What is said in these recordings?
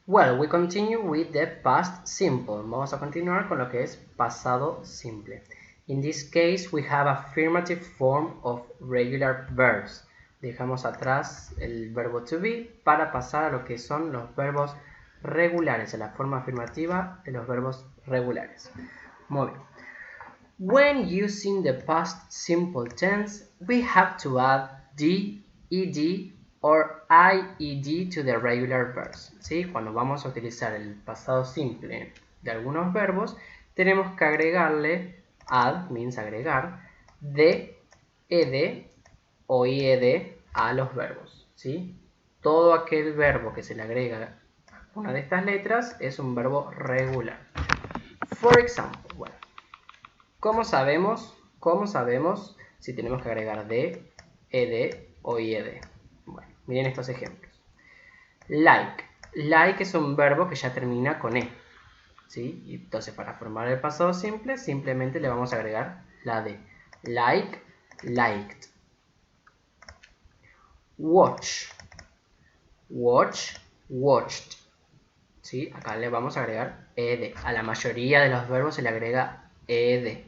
Well, we continue with the past simple. Vamos a continuar con lo que es pasado simple. In this case, we have affirmative form of regular verbs. Dejamos atrás el verbo to be para pasar a lo que son los verbos regulares, a la forma afirmativa de los verbos regulares. Muy bien. When using the past simple tense, we have to add the, ed, or IED to the regular verbs. ¿Sí? Cuando vamos a utilizar el pasado simple de algunos verbos, tenemos que agregarle, add means agregar, the, ed o ied a los verbos. ¿Sí? Todo aquel verbo que se le agrega a una de estas letras es un verbo regular. For example, bueno, ¿cómo sabemos si tenemos que agregar de, ed o ied? Bueno, miren estos ejemplos. Like. Like es un verbo que ya termina con e. ¿Sí? Y entonces, para formar el pasado simple, simplemente le vamos a agregar la de. Like, liked. Watch. Watch, watched. ¿Sí? Acá le vamos a agregar ed. A la mayoría de los verbos se le agrega ed.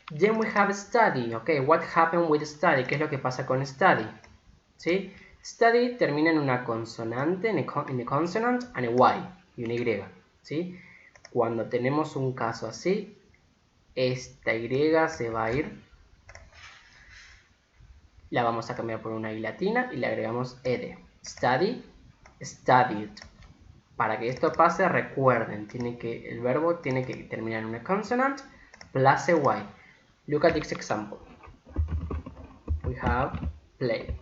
Then we have study. Okay, what happened with study? ¿Qué es lo que pasa con study? ¿Sí? Study termina en una consonante, en a consonant and a y, y una y. ¿Sí? Cuando tenemos un caso así, esta y se va a ir, la vamos a cambiar por una i latina y le agregamos ed. Study, studied. Para que esto pase, recuerden, el verbo tiene que terminar en una consonant plus a y. Look at this example. We have play.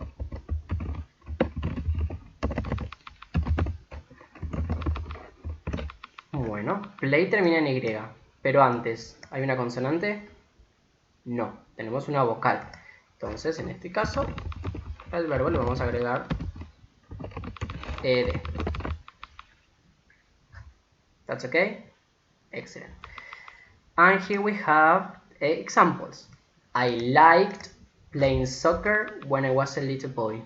Bueno, play termina en y, pero antes, ¿hay una consonante? No, tenemos una vocal. Entonces, en este caso, al verbo le vamos a agregar ed. That's okay? Excellent. And here we have examples. I liked playing soccer when I was a little boy.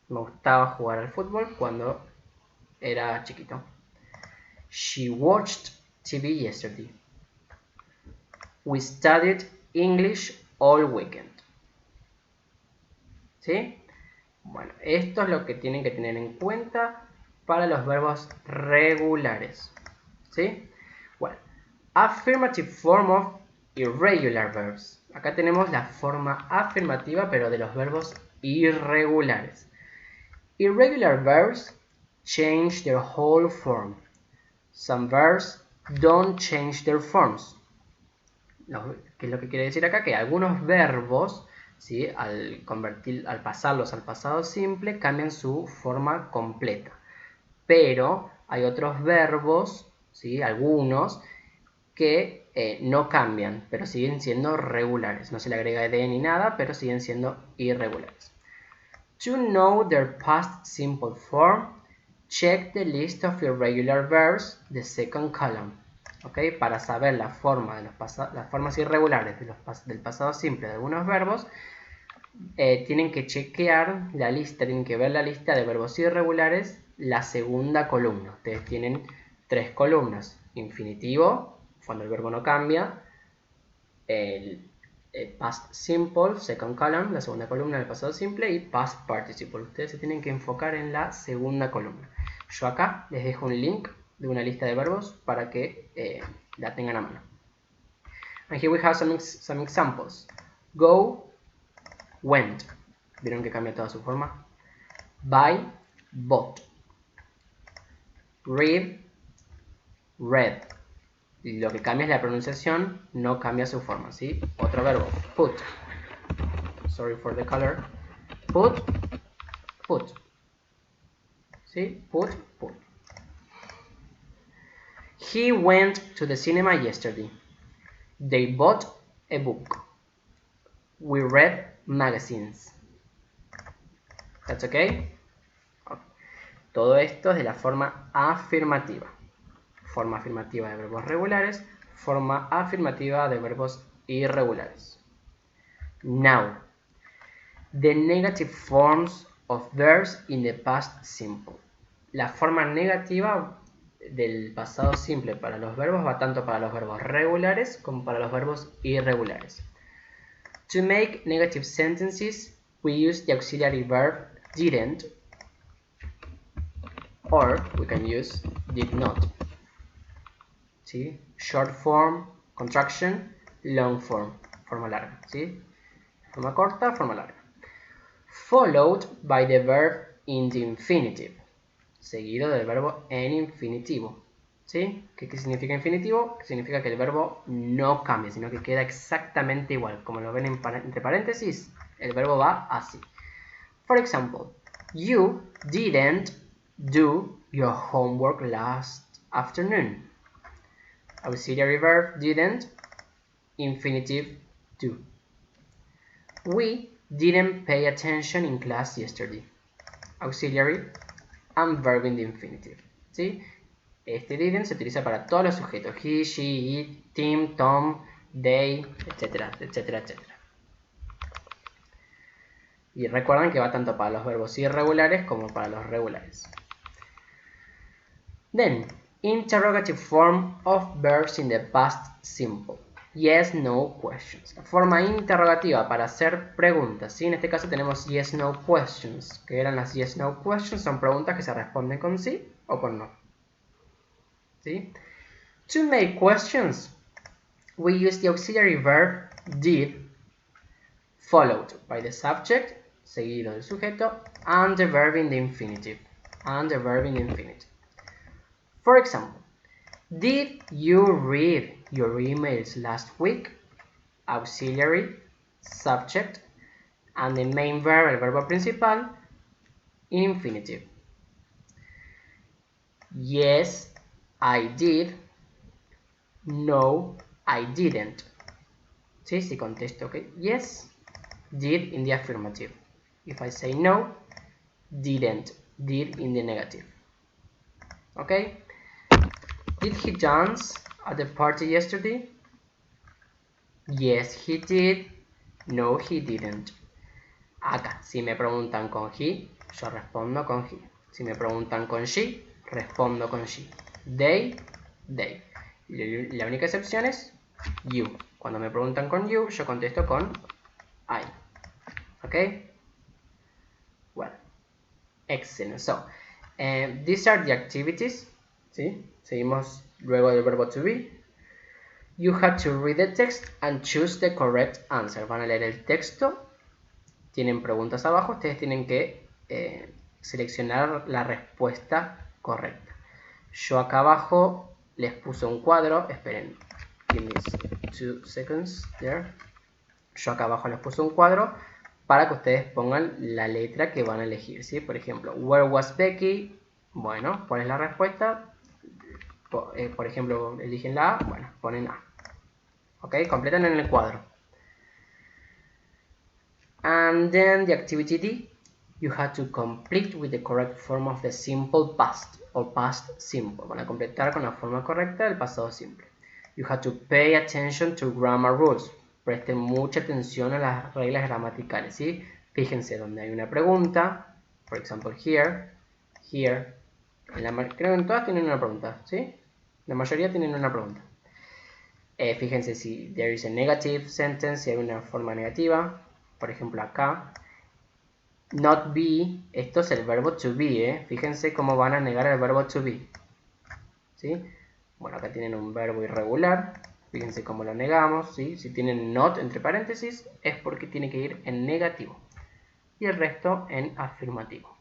Me gustaba jugar al fútbol cuando era chiquito. She watched TV yesterday. We studied English all weekend. ¿Sí? Bueno, esto es lo que tienen que tener en cuenta para los verbos regulares. ¿Sí? Bueno, affirmative form of irregular verbs. Acá tenemos la forma afirmativa, pero de los verbos irregulares. Irregular verbs change their whole form. Some verbs don't change their forms. ¿Qué es lo que quiere decir acá? Que algunos verbos, ¿sí? al pasarlos al pasado simple, cambian su forma completa. Pero hay otros verbos, ¿sí? Algunos, que no cambian, pero siguen siendo regulares. No se le agrega ed ni nada, pero siguen siendo irregulares. To know their past simple form, check the list of irregular verbs, the second column. ¿Okay? Para saber la forma de las formas irregulares del pasado simple de algunos verbos, tienen que chequear la lista, tienen que ver la lista de verbos irregulares, la segunda columna. Ustedes tienen 3 columnas: infinitivo, cuando el verbo no cambia, el past simple, second column, la segunda columna del pasado simple, y past participle. Ustedes se tienen que enfocar en la segunda columna. Yo acá les dejo un link de una lista de verbos para que la tengan a mano. And here we have some examples. Go, went. ¿Vieron que cambia toda su forma? Buy, bought. Read, read. Lo que cambia es la pronunciación, no cambia su forma, ¿sí? Otro verbo, put. Sorry for the color. Put, put. ¿Sí? Put, put. He went to the cinema yesterday. They bought a book. We read magazines. That's okay? Todo esto es de la forma afirmativa. Forma afirmativa de verbos regulares, forma afirmativa de verbos irregulares. Now, the negative forms of verbs in the past simple. la forma negativa del pasado simple para los verbos va tanto para los verbos regulares como para los verbos irregulares. To make negative sentences, we use the auxiliary verb didn't, or we can use did not. ¿Sí? Short form, contraction, long form, forma larga. ¿Sí? Forma corta, forma larga. Followed by the verb in the infinitive, seguido del verbo en infinitivo. ¿Sí? ¿Qué significa infinitivo? Significa que el verbo no cambia, sino que queda exactamente igual. Como lo ven entre paréntesis, el verbo va así. For example, you didn't do your homework last afternoon. Auxiliary verb didn't, infinitive do. We didn't pay attention in class yesterday. Auxiliary and verb in the infinitive. ¿Sí? Este didn't se utiliza para todos los sujetos. He, she, it, Tim, Tom, they, etcétera, etcétera, etcétera. Y recuerden que va tanto para los verbos irregulares como para los regulares. Then, interrogative form of verbs in the past simple. Yes, no questions. La forma interrogativa para hacer preguntas. ¿Sí? En este caso tenemos yes, no questions. Que eran las yes, no questions. Son preguntas que se responden con sí o con no. ¿Sí? To make questions, we use the auxiliary verb did, followed by the subject, seguido del sujeto, and the verb in the infinitive. And the verb in the infinitive. For example, did you read your emails last week? Auxiliary, subject, and the main verb, el verbo principal, in infinitive. Yes, I did. No, I didn't. ¿Sí? Si contesto, okay. Yes, did in the affirmative. If I say no, didn't, did in the negative. Okay? Did he dance at the party yesterday? Yes, he did. No, he didn't. Acá, si me preguntan con he, yo respondo con he. Si me preguntan con she, respondo con she. They. La única excepción es you. Cuando me preguntan con you, yo contesto con I. Okay? Well, excellent. So, these are the activities. ¿Sí? Seguimos luego del verbo to be. You have to read the text and choose the correct answer. Van a leer el texto. Tienen preguntas abajo. Ustedes tienen que seleccionar la respuesta correcta. Yo acá abajo les puse un cuadro. Esperen. Give me 2 seconds there. Yo acá abajo les puse un cuadro para que ustedes pongan la letra que van a elegir. ¿Sí? Por ejemplo, where was Becky? Bueno, ¿cuál es la respuesta? Por ejemplo, eligen la A. Bueno, ponen A. Ok, completan en el cuadro. And then the activity D, you have to complete with the correct form of the simple past or past simple. Van a completar con la forma correcta del pasado simple. You have to pay attention to grammar rules. Presten mucha atención a las reglas gramaticales, ¿sí? Fíjense donde hay una pregunta, por ejemplo, here, here. Creo que en todas tienen una pregunta, ¿sí? La mayoría tienen una pregunta. Fíjense si there is a negative sentence, si hay una forma negativa. Por ejemplo, acá. Not be, esto es el verbo to be, Fíjense cómo van a negar el verbo to be. ¿Sí? Bueno, acá tienen un verbo irregular. Fíjense cómo lo negamos, ¿sí? Si tienen not entre paréntesis, es porque tiene que ir en negativo. Y el resto en afirmativo.